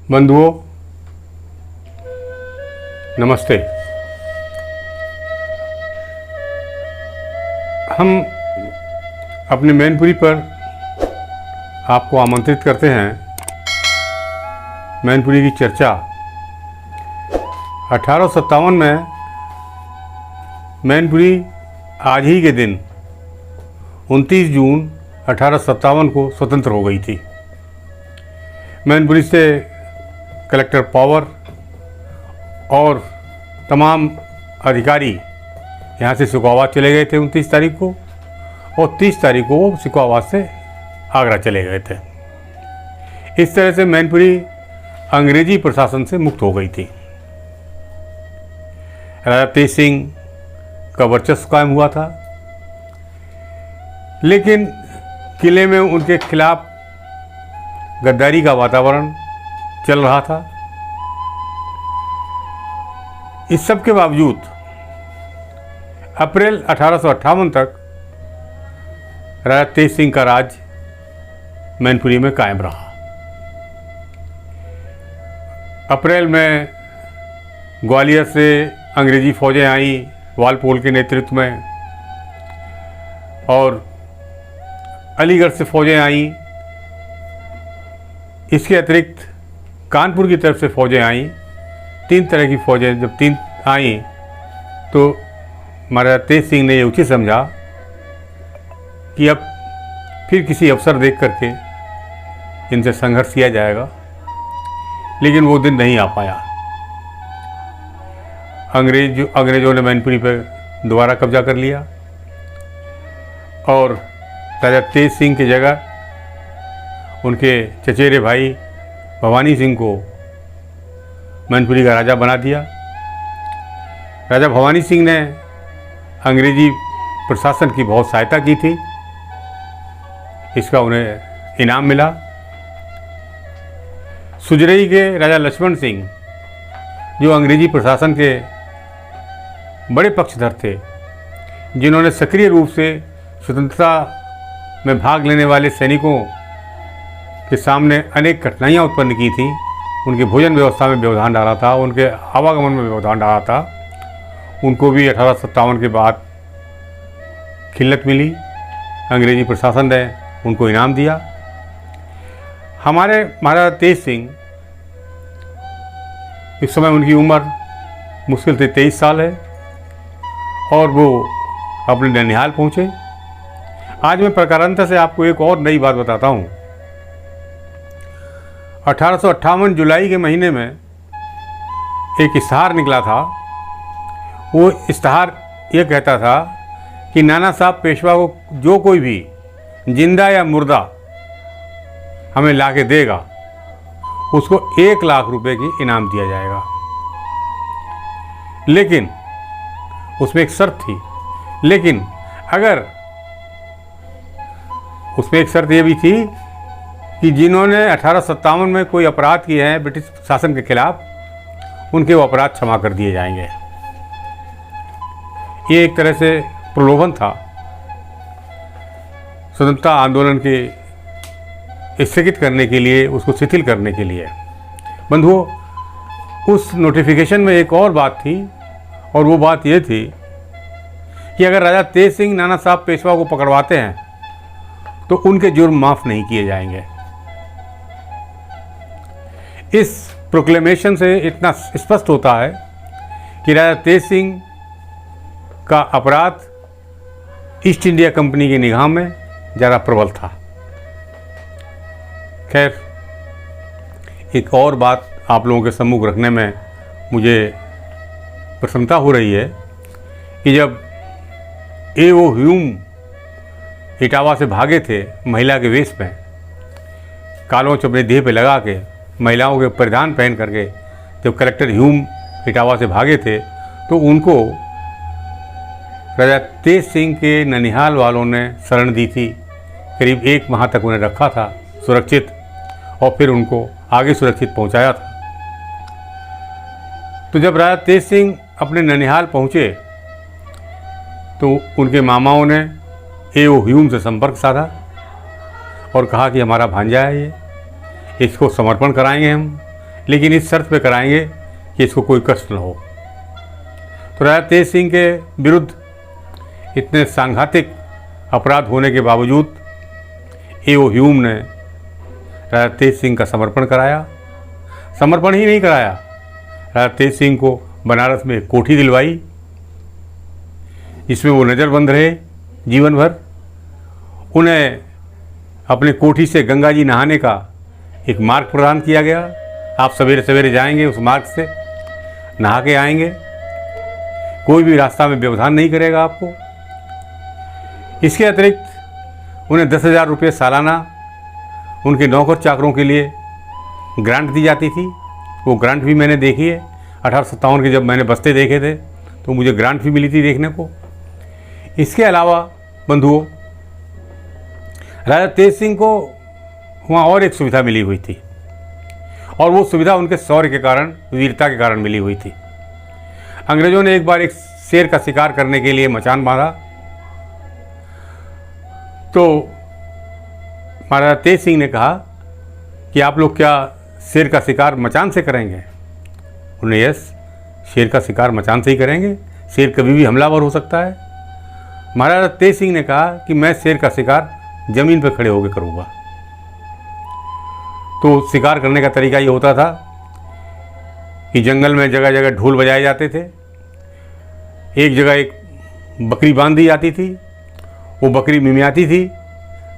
बंधुओं, नमस्ते। हम अपनी मैनपुरी पर आपको आमंत्रित करते हैं। मैनपुरी की चर्चा 1857 में मैनपुरी आज ही के दिन 29 जून 1857 को स्वतंत्र हो गई थी। मैनपुरी से कलेक्टर पावर और तमाम अधिकारी यहाँ से सिकोहाबाद चले गए थे 29 तारीख को, और 30 तारीख को वो सिकोहाबाद से आगरा चले गए थे। इस तरह से मैनपुरी अंग्रेजी प्रशासन से मुक्त हो गई थी। राजा तेज सिंह का वर्चस्व कायम हुआ था, लेकिन किले में उनके खिलाफ गद्दारी का वातावरण चल रहा था। इस सब के बावजूद अप्रैल 1858 तक राजा तेज सिंह का राज मैनपुरी में कायम रहा। अप्रैल में ग्वालियर से अंग्रेजी फौजें आईं वालपोल के नेतृत्व में, और अलीगढ़ से फौजें आईं। इसके अतिरिक्त कानपुर की तरफ से फौजें आईं। 3 तरह की फौजें जब 3 आईं तो महाराजा तेज सिंह ने ये उचित समझा कि अब फिर किसी अवसर देख करके इनसे संघर्ष किया जाएगा, लेकिन वो दिन नहीं आ पाया। अंग्रेजों ने मैनपुरी पर दोबारा कब्जा कर लिया और राजा तेज सिंह की जगह उनके चचेरे भाई भवानी सिंह को मैनपुरी का राजा बना दिया। राजा भवानी सिंह ने अंग्रेजी प्रशासन की बहुत सहायता की थी, इसका उन्हें इनाम मिला। सुजरई के राजा लक्ष्मण सिंह, जो अंग्रेजी प्रशासन के बड़े पक्षधर थे, जिन्होंने सक्रिय रूप से स्वतंत्रता में भाग लेने वाले सैनिकों के सामने अनेक कठिनाइयाँ उत्पन्न की थी, उनके भोजन व्यवस्था में व्यवधान डाला था, उनके आवागमन में व्यवधान डाला था, उनको भी 1857 के बाद खिल्लत मिली। अंग्रेजी प्रशासन ने उनको इनाम दिया। हमारे महाराजा तेज सिंह, इस समय उनकी उम्र मुश्किल से 23 साल है और वो अपने ननिहाल पहुँचे। आज मैं प्रकारांतर से आपको एक और नई बात बताता हूँ। 1858 जुलाई के महीने में एक इश्तहार निकला था। वो इश्तहार ये कहता था कि नाना साहब पेशवा को जो कोई भी जिंदा या मुर्दा हमें ला के देगा, उसको 1 लाख रुपए की इनाम दिया जाएगा। लेकिन उसमें एक शर्त थी। लेकिन अगर उसमें एक शर्त ये भी थी कि जिन्होंने 1857 में कोई अपराध किए हैं ब्रिटिश शासन के खिलाफ, उनके वो अपराध क्षमा कर दिए जाएंगे। ये एक तरह से प्रलोभन था स्वतंत्रता आंदोलन के स्थगित करने के लिए, उसको शिथिल करने के लिए। बंधुओं, उस नोटिफिकेशन में एक और बात थी, और वो बात ये थी कि अगर राजा तेज सिंह नाना साहब पेशवा को पकड़वाते हैं तो उनके जुर्म माफ़ नहीं किए जाएंगे। इस प्रोक्लेमेशन से इतना स्पष्ट होता है कि राजा तेज सिंह का अपराध ईस्ट इंडिया कंपनी की निगाह में ज़्यादा प्रबल था। खैर, एक और बात आप लोगों के सम्मुख रखने में मुझे प्रसन्नता हो रही है कि जब A.O. ह्यूम इटावा से भागे थे महिला के वेश में, कालोच अपने देह पे लगा के, महिलाओं के परिधान पहन करके जब कलेक्टर ह्यूम इटावा से भागे थे, तो उनको राजा तेज सिंह के ननिहाल वालों ने शरण दी थी। करीब 1 माह तक उन्हें रखा था सुरक्षित, और फिर उनको आगे सुरक्षित पहुंचाया था। तो जब राजा तेज सिंह अपने ननिहाल पहुंचे तो उनके मामाओं ने A.O. ह्यूम से संपर्क साधा और कहा कि हमारा भांजा है ये, इसको समर्पण कराएंगे हम, लेकिन इस शर्त पे कराएंगे कि इसको कोई कष्ट न हो। तो राजा तेज सिंह के विरुद्ध इतने सांघातिक अपराध होने के बावजूद ए.ओ. ह्यूम ने राजा तेज सिंह का समर्पण कराया। समर्पण ही नहीं कराया, राजा तेज सिंह को बनारस में कोठी दिलवाई, इसमें वो नज़रबंद रहे जीवन भर। उन्हें अपने कोठी से गंगा जी नहाने का एक मार्ग प्रदान किया गया। आप सवेरे सवेरे जाएंगे, उस मार्ग से नहा के आएंगे, कोई भी रास्ता में व्यवधान नहीं करेगा आपको। इसके अतिरिक्त उन्हें 10,000 रुपये सालाना उनके नौकर चाकरों के लिए ग्रांट दी जाती थी। वो ग्रांट भी मैंने देखी है। 1857 के जब मैंने बस्ते देखे थे तो मुझे ग्रांट भी मिली थी देखने को। इसके अलावा बंधुओं, राजा तेज सिंह को वहाँ और एक सुविधा मिली हुई थी, और वो सुविधा उनके शौर्य के कारण, वीरता के कारण मिली हुई थी। अंग्रेज़ों ने एक बार एक शेर का शिकार करने के लिए मचान बांधा, तो महाराजा तेज सिंह ने कहा कि आप लोग क्या शेर का शिकार मचान से करेंगे? उन्हें यस, शेर का शिकार मचान से ही करेंगे, शेर कभी भी हमलावर हो सकता है। महाराजा तेज सिंह ने कहा कि मैं शेर का शिकार ज़मीन पर खड़े होकर करूँगा। तो शिकार करने का तरीका ये होता था कि जंगल में जगह जगह ढोल बजाए जाते थे। एक जगह एक बकरी बांध दी जाती थी, वो बकरी मिमियाती थी,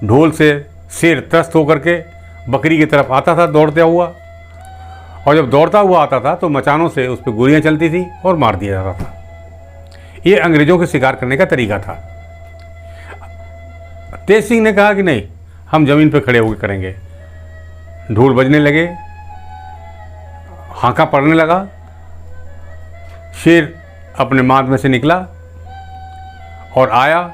ढोल से शेर त्रस्त होकर के बकरी की तरफ आता था दौड़ता हुआ, और जब दौड़ता हुआ आता था तो मचानों से उस पर गोलियाँ चलती थी और मार दिया जाता था। ये अंग्रेज़ों के शिकार करने का तरीका था। तेज सिंह ने कहा कि नहीं, हम ज़मीन पर खड़े होकर करेंगे। ढोल बजने लगे, हांका पड़ने लगा, शेर अपने मांद में से निकला और आया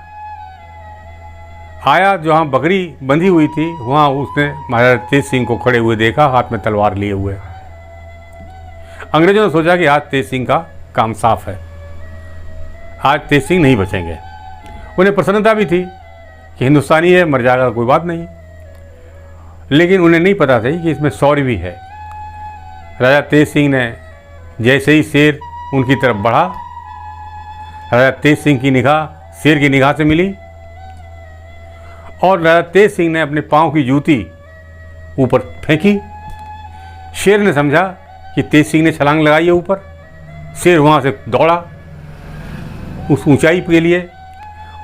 जहाँ बकरी बंधी हुई थी वहाँ उसने महाराजा तेज सिंह को खड़े हुए देखा, हाथ में तलवार लिए हुए। अंग्रेज़ों ने सोचा कि आज तेज सिंह का काम साफ है, आज तेज सिंह नहीं बचेंगे। उन्हें प्रसन्नता भी थी कि हिंदुस्तानी है, मर जाएगा कोई बात नहीं, लेकिन उन्हें नहीं पता था कि इसमें शौर्य भी है। राजा तेज सिंह ने जैसे ही शेर उनकी तरफ बढ़ा, राजा तेज सिंह की निगाह शेर की निगाह से मिली, और राजा तेज सिंह ने अपने पाँव की जूती ऊपर फेंकी। शेर ने समझा कि तेज सिंह ने छलांग लगाई है ऊपर। शेर वहाँ से दौड़ा उस ऊंचाई के लिए,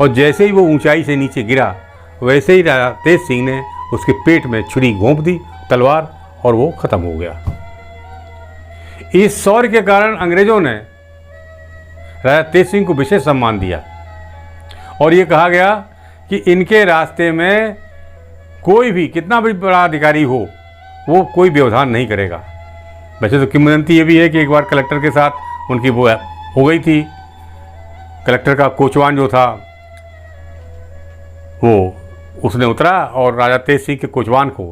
और जैसे ही वो ऊंचाई से नीचे गिरा वैसे ही राजा तेज सिंह ने उसके पेट में छुरी घोंप दी, तलवार, और वो ख़त्म हो गया। इस शौर्य के कारण अंग्रेज़ों ने राजा तेज सिंह को विशेष सम्मान दिया, और ये कहा गया कि इनके रास्ते में कोई भी कितना भी बड़ा अधिकारी हो वो कोई व्यवधान नहीं करेगा। वैसे तो किंवदंती ये भी है कि एक बार कलेक्टर के साथ उनकी वो हो गई थी। कलेक्टर का कोचवान जो था वो उसने उतरा और राजा तेज सिंह के कोचवान को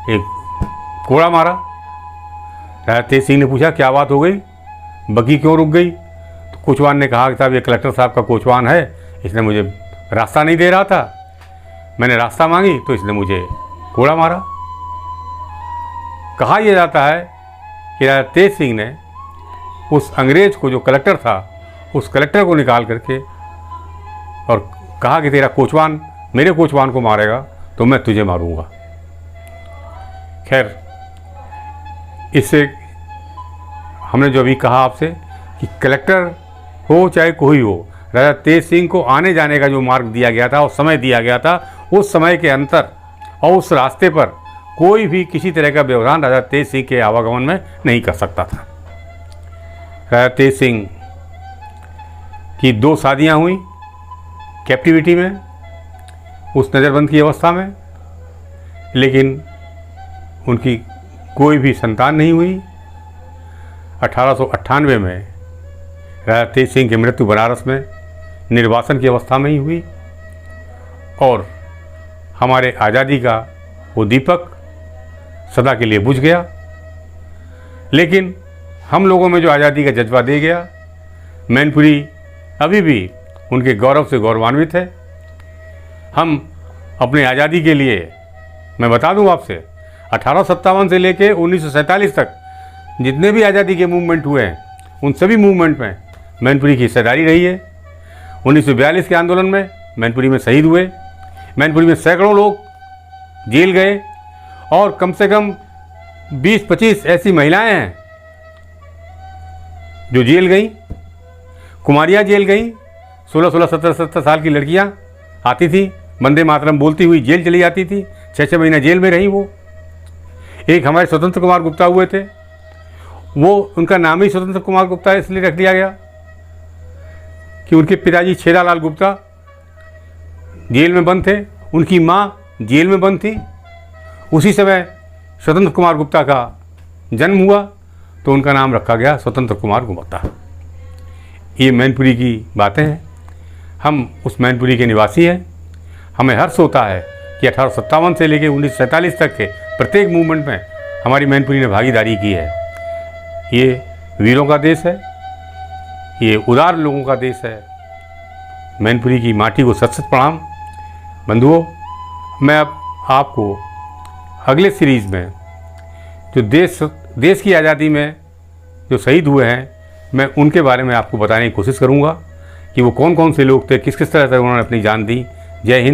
एक कोड़ा मारा। राजा तेज सिंह ने पूछा क्या बात हो गई, बग्घी क्यों रुक गई? तो कोचवान ने कहा कि साहब ये कलेक्टर साहब का कोचवान है, इसने मुझे रास्ता नहीं दे रहा था, मैंने रास्ता मांगी तो इसने मुझे कोड़ा मारा। कहा यह जाता है कि राजा तेज सिंह ने उस अंग्रेज़ को जो कलेक्टर था उस कलेक्टर को निकाल करके और कहा कि तेरा कोचवान मेरे कोचवान को मारेगा तो मैं तुझे मारूंगा। खैर, इससे हमने जो अभी कहा आपसे कि कलेक्टर हो चाहे कोई हो, राजा तेज सिंह को आने जाने का जो मार्ग दिया गया था और समय दिया गया था, उस समय के अंतर और उस रास्ते पर कोई भी किसी तरह का व्यवधान राजा तेज सिंह के आवागमन में नहीं कर सकता था। राजा तेज सिंह की 2 शादियां हुई कैप्टिविटी में, उस नज़रबंद की अवस्था में, लेकिन उनकी कोई भी संतान नहीं हुई। 1898 में राजा तेज सिंह की मृत्यु बनारस में निर्वासन की अवस्था में ही हुई, और हमारे आज़ादी का वो दीपक सदा के लिए बुझ गया। लेकिन हम लोगों में जो आज़ादी का जज्बा दे गया, मैनपुरी अभी भी उनके गौरव से गौरवान्वित है। हम अपने आज़ादी के लिए, मैं बता दूं आपसे, 1857 से लेके 1947 तक जितने भी आज़ादी के मूवमेंट हुए हैं, उन सभी मूवमेंट में मैनपुरी की हिस्सेदारी रही है। 1942 के आंदोलन में मैनपुरी में शहीद हुए। मैनपुरी में सैकड़ों लोग जेल गए और कम से कम 20-25 ऐसी महिलाएं हैं जो जेल गई, कुमारियाँ जेल गई। 16-16, 17-17 साल की लड़कियां आती थी, वंदे मातरम बोलती हुई जेल चली जाती थी। 6-6 महीना जेल में रही वो। एक हमारे स्वतंत्र कुमार गुप्ता हुए थे, वो उनका नाम ही स्वतंत्र कुमार गुप्ता इसलिए रख दिया गया कि उनके पिताजी छेदालाल गुप्ता जेल में बंद थे, उनकी माँ जेल में बंद थी। उसी समय स्वतंत्र कुमार गुप्ता का जन्म हुआ तो उनका नाम रखा गया स्वतंत्र कुमार गुप्ता। ये मैनपुरी की बातें हैं। हम उस मैनपुरी के निवासी हैं। हमें हर्ष होता है कि 1857 से लेकर 1947 तक के प्रत्येक मूवमेंट में हमारी मैनपुरी ने भागीदारी की है। ये वीरों का देश है, ये उदार लोगों का देश है। मैनपुरी की माटी को सत सत प्रणाम। बंधुओं, मैं अब आपको अगले सीरीज़ में जो देश की आज़ादी में जो शहीद हुए हैं, मैं उनके बारे में आपको बताने की कोशिश करूंगा कि वो कौन कौन से लोग थे, किस किस तरह से उन्होंने अपनी जान दी। जय हिंद।